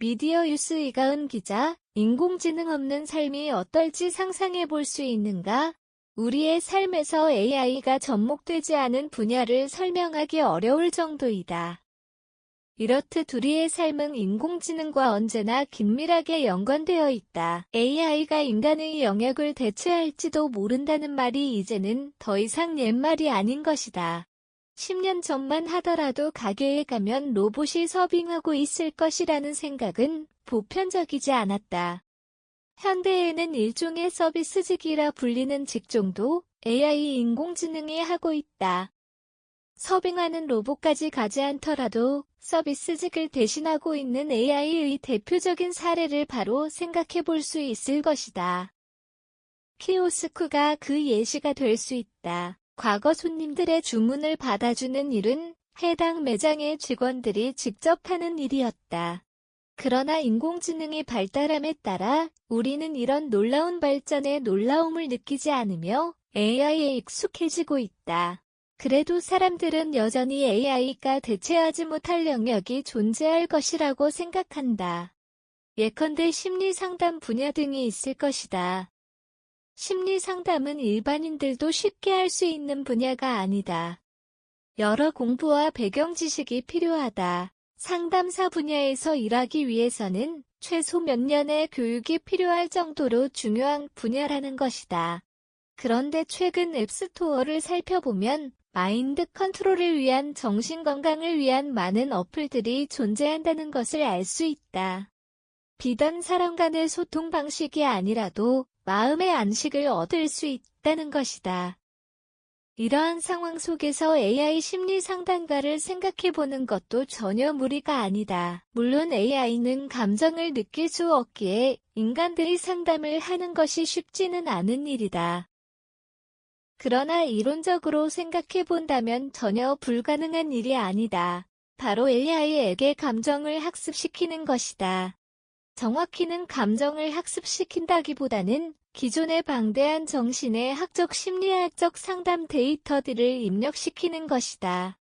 미디어 뉴스 이가은 기자, 인공지능 없는 삶이 어떨지 상상해 볼 수 있는가? 우리의 삶에서 AI가 접목되지 않은 분야를 설명하기 어려울 정도이다. 이렇듯 우리의 삶은 인공지능과 언제나 긴밀하게 연관되어 있다. AI가 인간의 영역을 대체할지도 모른다는 말이 이제는 더 이상 옛말이 아닌 것이다. 10년 전만 하더라도 가게에 가면 로봇이 서빙하고 있을 것이라는 생각은 보편적이지 않았다. 현대에는 일종의 서비스직이라 불리는 직종도 AI 인공지능이 하고 있다. 서빙하는 로봇까지 가지 않더라도 서비스직을 대신하고 있는 AI의 대표적인 사례를 바로 생각해 볼 수 있을 것이다. 키오스크가 그 예시가 될 수 있다. 과거 손님들의 주문을 받아주는 일은 해당 매장의 직원들이 직접 하는 일이었다. 그러나 인공지능이 발달함에 따라 우리는 이런 놀라운 발전에 놀라움을 느끼지 않으며 AI에 익숙해지고 있다. 그래도 사람들은 여전히 AI가 대체하지 못할 영역이 존재할 것이라고 생각한다. 예컨대 심리상담 분야 등이 있을 것이다. 심리상담은 일반인들도 쉽게 할 수 있는 분야가 아니다. 여러 공부와 배경 지식이 필요하다. 상담사 분야에서 일하기 위해서는 최소 몇 년의 교육이 필요할 정도로 중요한 분야라는 것이다. 그런데 최근 앱스토어를 살펴보면 마인드 컨트롤을 위한 정신건강을 위한 많은 어플들이 존재한다는 것을 알 수 있다. 비단 사람 간의 소통 방식이 아니라도 마음의 안식을 얻을 수 있다는 것이다. 이러한 상황 속에서 AI 심리 상담가를 생각해보는 것도 전혀 무리가 아니다. 물론 AI는 감정을 느낄 수 없기에 인간들이 상담을 하는 것이 쉽지는 않은 일이다. 그러나 이론적으로 생각해본다면 전혀 불가능한 일이 아니다. 바로 AI에게 감정을 학습시키는 것이다. 정확히는 감정을 학습시킨다기보다는 기존의 방대한 정신의 학적 심리학적 상담 데이터들을 입력시키는 것이다.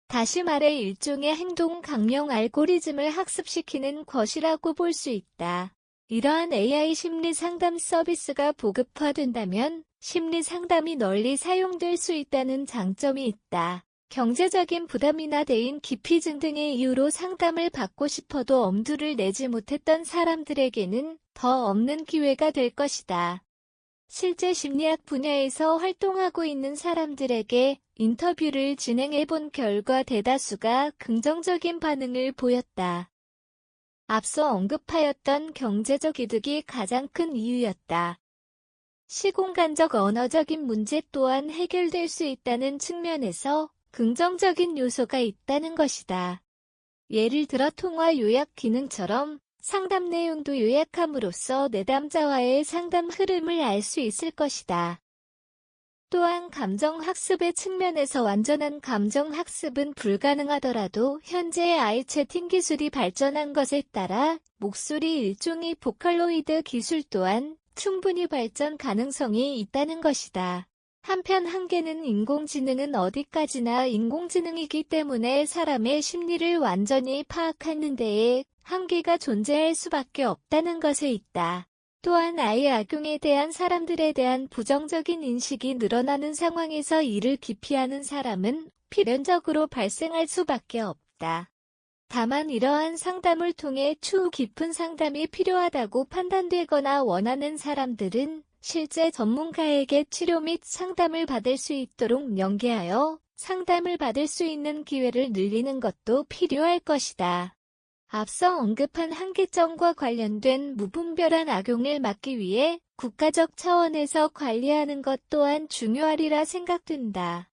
다시 말해 일종의 행동 강령 알고리즘을 학습시키는 것이라고 볼 수 있다. 이러한 AI 심리 상담 서비스가 보급화된다면 심리 상담이 널리 사용될 수 있다는 장점이 있다. 경제적인 부담이나 대인 기피증 등의 이유로 상담을 받고 싶어도 엄두를 내지 못했던 사람들에게는 더 없는 기회가 될 것이다. 실제 심리학 분야에서 활동하고 있는 사람들에게 인터뷰를 진행해본 결과 대다수가 긍정적인 반응을 보였다. 앞서 언급하였던 경제적 이득이 가장 큰 이유였다. 시공간적 언어적인 문제 또한 해결될 수 있다는 측면에서 긍정적인 요소가 있다는 것이다. 예를 들어 통화 요약 기능처럼 상담 내용도 요약함으로써 내담자와의 상담 흐름을 알 수 있을 것이다. 또한 감정학습의 측면에서 완전한 감정학습은 불가능하더라도 현재의 아이 채팅 기술이 발전한 것에 따라 목소리 일종의 보컬로이드 기술 또한 충분히 발전 가능성이 있다는 것이다. 한편 한계는 인공지능은 어디까지나 인공지능이기 때문에 사람의 심리를 완전히 파악하는 데에 한계가 존재할 수밖에 없다는 것에 있다. 또한 AI 악용에 대한 사람들에 대한 부정적인 인식이 늘어나는 상황에서 이를 기피하는 사람은 필연적으로 발생할 수밖에 없다. 다만 이러한 상담을 통해 추후 깊은 상담이 필요하다고 판단되거나 원하는 사람들은 실제 전문가에게 치료 및 상담을 받을 수 있도록 연계하여 상담을 받을 수 있는 기회를 늘리는 것도 필요할 것이다. 앞서 언급한 한계점과 관련된 무분별한 악용을 막기 위해 국가적 차원에서 관리하는 것 또한 중요하리라 생각된다.